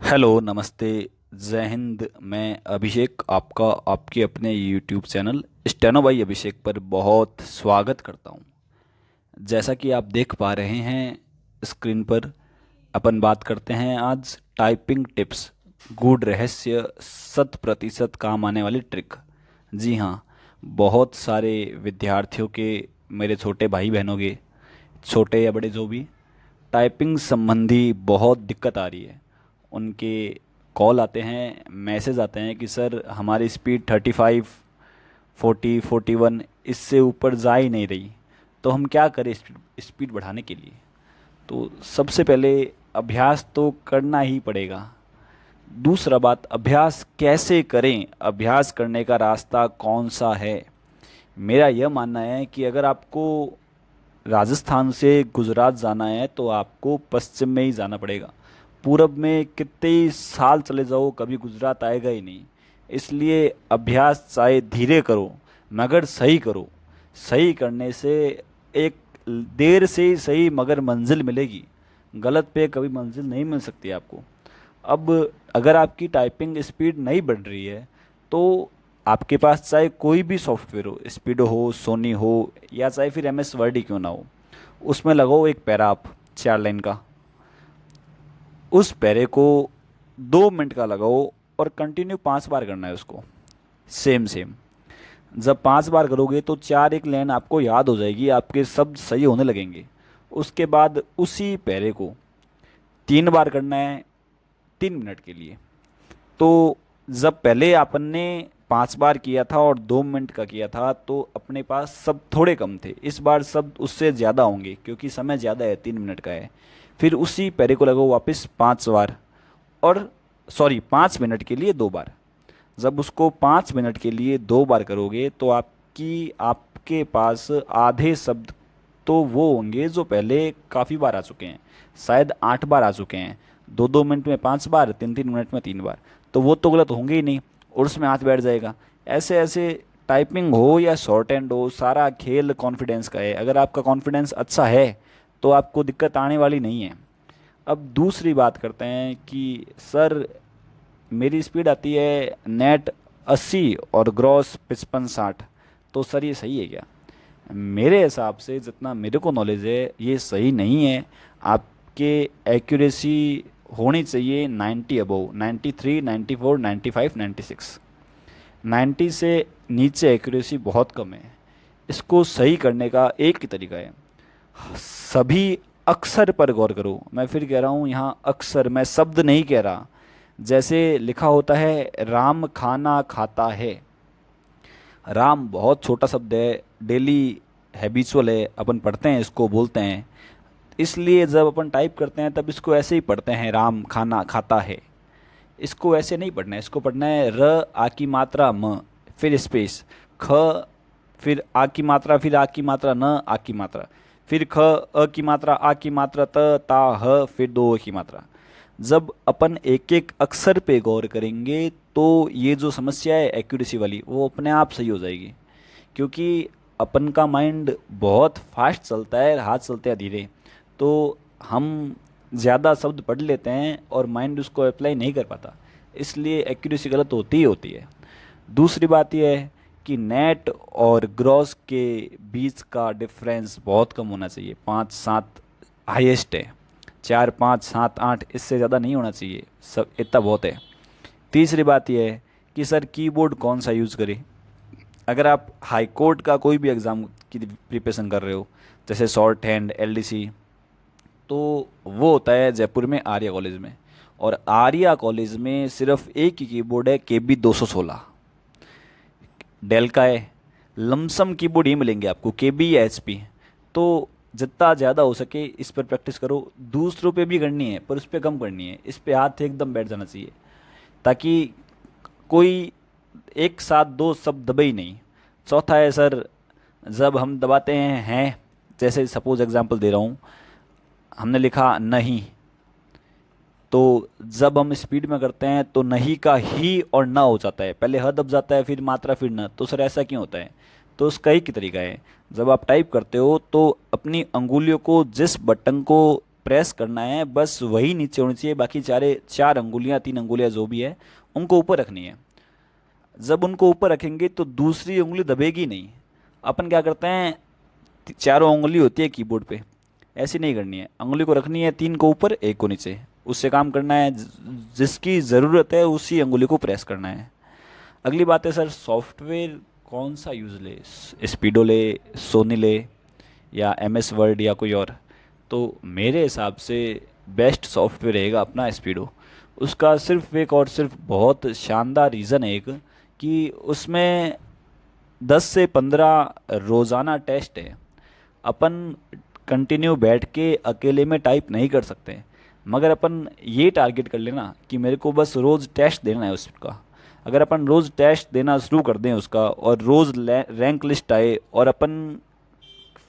Hello, नमस्ते, जय हिंद। मैं अभिषेक आपका आपके अपने यूट्यूब चैनल स्टेनो बाई अभिषेक पर बहुत स्वागत करता हूं। जैसा कि आप देख पा रहे हैं स्क्रीन पर, अपन बात करते हैं आज टाइपिंग टिप्स, गूढ़ रहस्य, 100% काम आने वाली ट्रिक। जी हाँ, बहुत सारे विद्यार्थियों के, मेरे छोटे भाई बहनों के, छोटे या बड़े जो भी, टाइपिंग संबंधी बहुत दिक्कत आ रही है। उनके कॉल आते हैं, मैसेज आते हैं कि सर हमारी स्पीड 35, 40, 41 इससे ऊपर जा ही नहीं रही, तो हम क्या करें स्पीड बढ़ाने के लिए। तो सबसे पहले अभ्यास तो करना ही पड़ेगा। दूसरा बात, अभ्यास कैसे करें, अभ्यास करने का रास्ता कौन सा है। मेरा यह मानना है कि अगर आपको राजस्थान से गुजरात जाना है तो आपको पश्चिम में ही जाना पड़ेगा। पूरब में कितने ही साल चले जाओ कभी गुजरात आएगा ही नहीं। इसलिए अभ्यास चाहे धीरे करो मगर सही करो। सही करने से एक देर से ही सही मगर मंजिल मिलेगी। गलत पे कभी मंजिल नहीं मिल सकती आपको। अब अगर आपकी टाइपिंग स्पीड नहीं बढ़ रही है तो आपके पास चाहे कोई भी सॉफ्टवेयर हो, स्पीडो हो, सोनी हो, या चाहे फिर एम एस वर्ड ही क्यों ना हो, उसमें लगाओ एक पैरा आप 4 लाइन का। उस पैरे को 2 मिनट का लगाओ और कंटिन्यू 5 बार करना है उसको, सेम सेम। जब 5 बार करोगे तो चार एक लाइन आपको याद हो जाएगी, आपके शब्द सही होने लगेंगे। उसके बाद उसी पैरे को 3 बार करना है 3 मिनट के लिए। तो जब पहले अपन ने 5 बार किया था और 2 मिनट का किया था तो अपने पास सब थोड़े कम थे। इस बार सब उससे ज़्यादा होंगे क्योंकि समय ज़्यादा है, 3 मिनट का है। फिर उसी पैरे को लगाओ वापस 5 बार, और सॉरी 5 मिनट के लिए 2 बार। जब उसको 5 मिनट के लिए 2 बार करोगे तो आपके पास आधे शब्द तो वो होंगे जो पहले काफ़ी बार आ चुके हैं, शायद 8 बार आ चुके हैं। 2-2 मिनट में 5 बार, 3-3 मिनट में 3 बार, तो वो तो गलत होंगे ही नहीं और उसमें हाथ बैठ जाएगा। ऐसे ऐसे टाइपिंग हो या शॉर्ट हैंड हो, सारा खेल कॉन्फिडेंस का है। अगर आपका कॉन्फिडेंस अच्छा है तो आपको दिक्कत आने वाली नहीं है। अब दूसरी बात करते हैं कि सर मेरी स्पीड आती है नेट 80 और ग्रॉस 55-60, तो सर ये सही है क्या? मेरे हिसाब से जितना मेरे को नॉलेज है ये सही नहीं है। आपके एक्यूरेसी होनी चाहिए 90 अबव, 93, 94, 95, 96। 90 से नीचे एक्यूरेसी बहुत कम है। इसको सही करने का एक ही तरीका है, सभी अक्षर पर गौर करो। मैं फिर कह रहा हूँ यहाँ अक्षर, मैं शब्द नहीं कह रहा। जैसे लिखा होता है राम खाना खाता है। राम बहुत छोटा शब्द है, डेली हैबिचुअल है, अपन पढ़ते हैं इसको, बोलते हैं। इसलिए जब अपन टाइप करते हैं तब इसको ऐसे ही पढ़ते हैं, राम खाना खाता है। इसको ऐसे नहीं पढ़ना है, इसको पढ़ना है र आ की मात्रा म, फिर स्पेस ख, फिर आ की मात्रा, फिर आ की मात्रा न, आ की मात्रा, फिर ख, अ की मात्रा, आ की मात्रा, त, ता, ह, फिर दो की मात्रा। जब अपन एक एक अक्षर पे गौर करेंगे तो ये जो समस्या है एक्यूरेसी वाली वो अपने आप सही हो जाएगी। क्योंकि अपन का माइंड बहुत फास्ट चलता है, हाथ चलते हैं धीरे, तो हम ज़्यादा शब्द पढ़ लेते हैं और माइंड उसको अप्लाई नहीं कर पाता। इसलिए एक्यूरेसी गलत होती ही होती है। दूसरी बात यह है कि नेट और ग्रॉस के बीच का डिफरेंस बहुत कम होना चाहिए, 5-7 हाईएस्ट है। 4, 5, 7, 8 इससे ज़्यादा नहीं होना चाहिए, सब इतना बहुत है। तीसरी बात यह है कि सर कीबोर्ड कौन सा यूज़ करें। अगर आप हाई कोर्ट का कोई भी एग्ज़ाम की प्रिपरेशन कर रहे हो, जैसे शॉर्ट हैंड, एलडीसी, तो वो होता है जयपुर में आर्या कॉलेज में। और आर्या कॉलेज में सिर्फ एक ही कीबोर्ड है, KB 216, डेल का है। लमसम कीबोर्ड ही मिलेंगे आपको, KB या HP। तो जितना ज़्यादा हो सके इस पर प्रैक्टिस करो। दूसरों पे भी करनी है पर उस पर कम करनी है, इस पे हाथ एकदम बैठ जाना चाहिए, ताकि कोई एक साथ दो शब्द दबे ही नहीं। चौथा है सर, जब हम दबाते हैं, जैसे सपोज एग्जांपल दे रहा हूँ, हमने लिखा नहीं, तो जब हम स्पीड में करते हैं तो नहीं का ही और ना हो जाता है, पहले ह दब जाता है फिर मात्रा फिर न। तो सर ऐसा क्यों होता है? तो उसका एक ही तरीका है, जब आप टाइप करते हो तो अपनी अंगुलियों को जिस बटन को प्रेस करना है, बस वही नीचे होनी चाहिए, बाकी चार अंगुलियां 3 अंगुलियां जो भी है उनको ऊपर रखनी है। जब उनको ऊपर रखेंगे तो दूसरी उंगली दबेगी नहीं। अपन क्या करते हैं, चारों उंगली होती है कीबोर्ड पे, ऐसी नहीं करनी है। उंगली को रखनी है 3 को ऊपर 1 को नीचे, उससे काम करना है। जिसकी ज़रूरत है उसी उंगली को प्रेस करना है। अगली बात है सर, सॉफ्टवेयर कौन सा यूज़ ले, स्पीडो ले, सोनी ले, या MS वर्ड या कोई और। तो मेरे हिसाब से बेस्ट सॉफ्टवेयर रहेगा अपना स्पीडो। उसका सिर्फ एक और सिर्फ बहुत शानदार रीज़न है एक, कि उसमें 10 से 15 रोज़ाना टेस्ट है। अपन कंटिन्यू बैठ के अकेले में टाइप नहीं कर सकते, मगर अपन ये टारगेट कर लेना कि मेरे को बस रोज़ टेस्ट देना है उसका। अगर अपन रोज़ टेस्ट देना शुरू कर दें उसका, और रोज़ रैंक लिस्ट आए, और अपन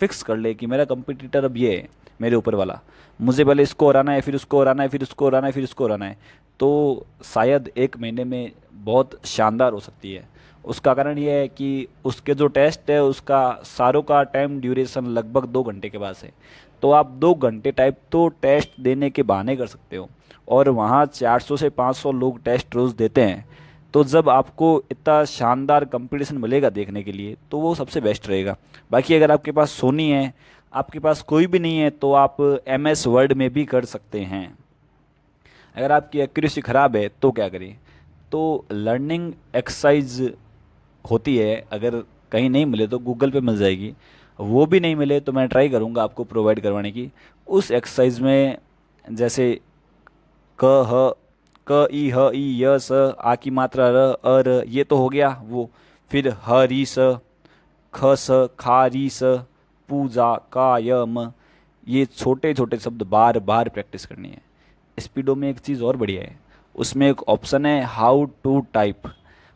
फिक्स कर ले कि मेरा कंपटीटर अब ये है मेरे ऊपर वाला, मुझे पहले इसको हराना है, फिर उसको हराना है, फिर उसको हराना है, फिर उसको हराना है, तो शायद 1 महीने में बहुत शानदार हो सकती है। उसका कारण ये है कि उसके जो टेस्ट है उसका सारों का टाइम ड्यूरेशन लगभग 2 घंटे के पास है। तो आप 2 घंटे टाइप तो टेस्ट देने के बहाने कर सकते हो, और वहाँ 400 से 500 लोग टेस्ट रोज़ देते हैं। तो जब आपको इतना शानदार कंपटीशन मिलेगा देखने के लिए, तो वो सबसे बेस्ट रहेगा। बाकी अगर आपके पास सोनी है, आपके पास कोई भी नहीं है, तो आप MS वर्ड में भी कर सकते हैं। अगर आपकी एक्यूरेसी ख़राब है तो क्या करें, तो लर्निंग एक्सरसाइज होती है, अगर कहीं नहीं मिले तो गूगल पे मिल जाएगी। वो भी नहीं मिले तो मैं ट्राई करूँगा आपको प्रोवाइड करवाने की। उस एक्सरसाइज में जैसे क ह क ई ह ई य स, आ की मात्रा र अ र, ये तो हो गया वो। फिर ह री स, ख स, खा री स, पूजा का य म, ये छोटे छोटे शब्द बार बार प्रैक्टिस करनी है। स्पीडो में एक चीज़ और बढ़िया है, उसमें एक ऑप्शन है हाउ टू टाइप।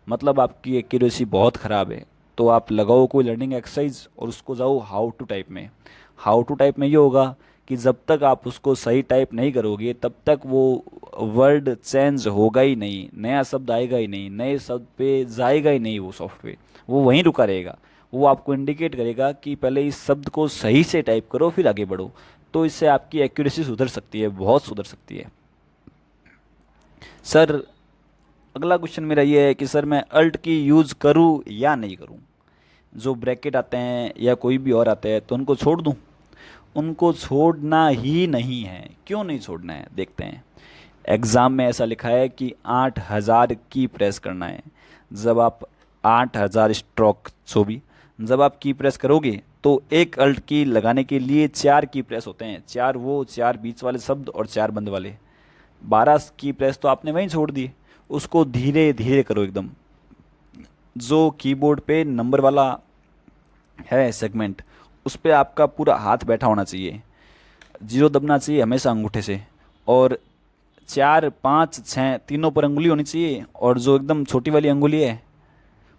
मतलब आपकी एक्यूरेसी बहुत ख़राब है, तो आप लगाओ कोई लर्निंग एक्सरसाइज और उसको जाओ हाउ टू टाइप में। हाउ टू टाइप में ये होगा कि जब तक आप उसको सही टाइप नहीं करोगे तब तक वो वर्ड चेंज होगा ही नहीं, नया शब्द आएगा ही नहीं, नए शब्द पे जाएगा ही नहीं। वो सॉफ्टवेयर वो वहीं रुका रहेगा। वो आपको इंडिकेट करेगा कि पहले इस शब्द को सही से टाइप करो फिर आगे बढ़ो। तो इससे आपकी एक्यूरेसी सुधर सकती है, बहुत सुधर सकती है। सर अगला क्वेश्चन मेरा ये है कि सर मैं अल्ट की यूज़ करूँ या नहीं करूँ। जो ब्रैकेट आते हैं या कोई भी और आते हैं तो उनको छोड़ दूँ। उनको छोड़ना ही नहीं है। क्यों नहीं छोड़ना है, देखते हैं। एग्ज़ाम में ऐसा लिखा है कि 8000 की प्रेस करना है। जब आप 8000 स्ट्रोक जो भी, जब आप की प्रेस करोगे तो एक अल्ट की लगाने के लिए 4 की प्रेस होते हैं। 4 वो 4 बीच वाले शब्द और 4 बंद वाले। 12 की प्रेस तो आपने वहीं छोड़ दी। उसको धीरे धीरे करो एकदम। जो कीबोर्ड पे नंबर वाला है सेगमेंट, उस पर आपका पूरा हाथ बैठा होना चाहिए। 0 दबना चाहिए हमेशा अंगूठे से, और 4 5 6 तीनों पर अंगुली होनी चाहिए, और जो एकदम छोटी वाली अंगुली है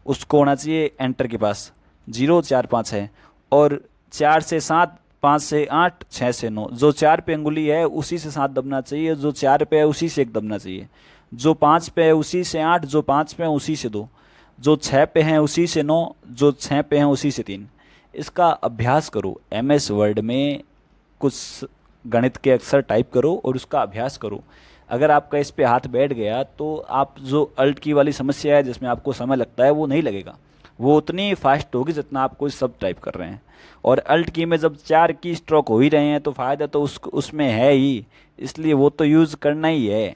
उसको होना चाहिए एंटर के पास। 0 4 5 है, और 4 से 7, 5 से 8, 6 से 9, जो 4 पे अंगुली है उसी से 7 दबना चाहिए, जो 4 पे है उसी से 1 दबना चाहिए, जो 5 पे है उसी से 8, जो 5 पे है उसी से 2, जो 6 पे हैं उसी से 9, जो 6 पे हैं उसी से 3। इसका अभ्यास करो। MS वर्ड में कुछ गणित के अक्षर टाइप करो और उसका अभ्यास करो। अगर आपका इस पे हाथ बैठ गया तो आप जो अल्ट की वाली समस्या है जिसमें आपको समय लगता है वो नहीं लगेगा। वो उतनी फास्ट होगी जितना आप कोई सब टाइप कर रहे हैं। और अल्ट की में जब 4 की स्ट्रोक हो ही रहे हैं तो फ़ायदा तो उसमें है ही, इसलिए वो तो यूज़ करना ही है।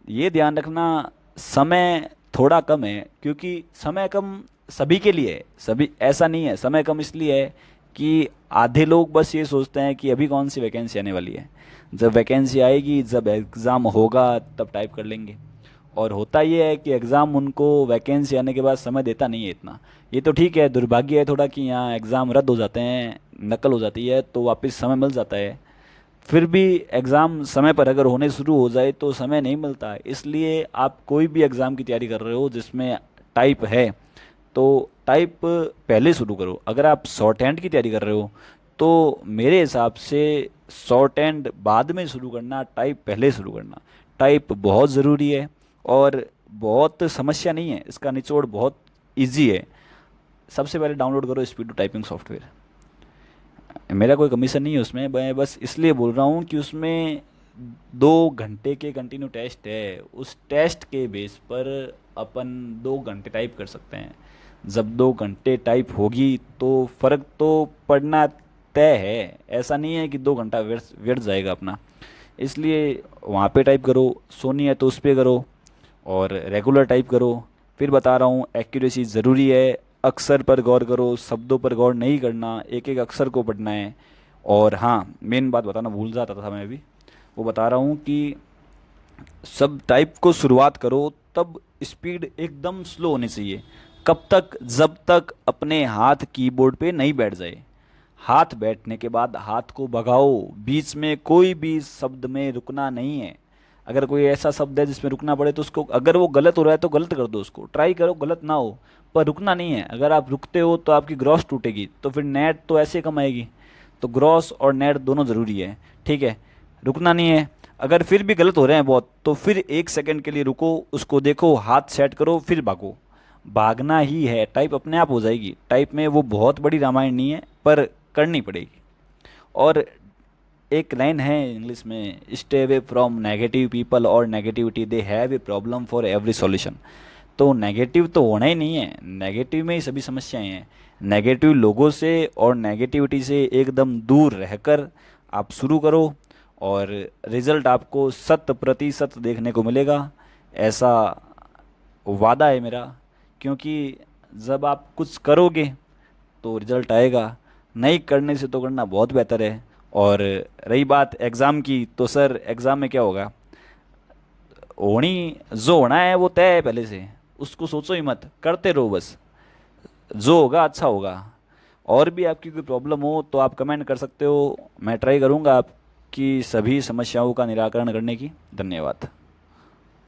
ये ध्यान रखना, समय थोड़ा कम है, क्योंकि समय कम सभी के लिए है। सभी ऐसा नहीं है, समय कम इसलिए है कि आधे लोग बस ये सोचते हैं कि अभी कौन सी वैकेंसी आने वाली है, जब वैकेंसी आएगी, जब एग्ज़ाम होगा तब टाइप कर लेंगे। और होता ये है कि एग्ज़ाम उनको वैकेंसी आने के बाद समय देता नहीं है इतना। ये तो ठीक है, दुर्भाग्य है थोड़ा कि यहाँ एग्ज़ाम रद्द हो जाते हैं, नकल हो जाती है, तो वापस समय मिल जाता है। फिर भी एग्ज़ाम समय पर अगर होने शुरू हो जाए तो समय नहीं मिलता है। इसलिए आप कोई भी एग्ज़ाम की तैयारी कर रहे हो जिसमें टाइप है, तो टाइप पहले शुरू करो। अगर आप शॉर्ट हैंड की तैयारी कर रहे हो तो मेरे हिसाब से शॉर्ट हैंड बाद में शुरू करना, टाइप पहले शुरू करना। टाइप बहुत ज़रूरी है और बहुत समस्या नहीं है, इसका निचोड़ बहुत इजी है। सबसे पहले डाउनलोड करो स्पीडो टाइपिंग सॉफ्टवेयर। मेरा कोई कमीशन नहीं है उसमें, मैं बस इसलिए बोल रहा हूँ कि उसमें 2 घंटे के कंटिन्यू टेस्ट है, उस टेस्ट के बेस पर अपन 2 घंटे टाइप कर सकते हैं। जब 2 घंटे टाइप होगी तो फ़र्क तो पड़ना तय है, ऐसा नहीं है कि 2 घंटा व्यर्थ व्यर्थ जाएगा अपना। इसलिए वहाँ पे टाइप करो, सोनी है तो उस पे करो और रेगुलर टाइप करो। फिर बता रहा हूँ एक्यूरेसी ज़रूरी है, अक्षर पर गौर करो, शब्दों पर गौर नहीं करना, एक एक अक्षर को पढ़ना है। और हाँ, मेन बात बताना भूल जाता था मैं भी, वो बता रहा हूँ कि सब टाइप को शुरुआत करो तब स्पीड एकदम स्लो होनी चाहिए। कब तक? जब तक अपने हाथ कीबोर्ड पे नहीं बैठ जाए। हाथ बैठने के बाद हाथ को भगाओ, बीच में कोई भी शब्द में रुकना नहीं है। अगर कोई ऐसा शब्द है जिसमें रुकना पड़े तो उसको, अगर वो गलत हो रहा है तो गलत कर दो, उसको ट्राई करो गलत ना हो, पर रुकना नहीं है। अगर आप रुकते हो तो आपकी ग्रॉस टूटेगी, तो फिर नेट तो ऐसे कम आएगी। तो ग्रॉस और नेट दोनों ज़रूरी है, ठीक है। रुकना नहीं है। अगर फिर भी गलत हो रहे हैं बहुत, तो फिर 1 सेकंड के लिए रुको, उसको देखो, हाथ सेट करो, फिर भागो। भागना ही है, टाइप अपने आप हो जाएगी। टाइप में वो बहुत बड़ी रामायण नहीं है, पर करनी पड़ेगी। और एक लाइन है इंग्लिश में, stay away from negative people और negativity, they have a problem for every solution. तो नेगेटिव तो होना ही नहीं है, नेगेटिव में ही सभी समस्याएं हैं। नेगेटिव लोगों से और नेगेटिविटी से एकदम दूर रहकर आप शुरू करो, और रिजल्ट आपको 100% देखने को मिलेगा, ऐसा वादा है मेरा। क्योंकि जब आप कुछ करोगे तो रिजल्ट आएगा, नहीं करने से तो करना बहुत बेहतर है। और रही बात एग्ज़ाम की, तो सर एग्ज़ाम में क्या होगा, होनी जो होना है वो तय है पहले से, उसको सोचो ही मत, करते रहो बस, जो होगा अच्छा होगा। और भी आपकी कोई प्रॉब्लम हो तो आप कमेंट कर सकते हो, मैं ट्राई करूँगा आपकी सभी समस्याओं का निराकरण करने की। धन्यवाद।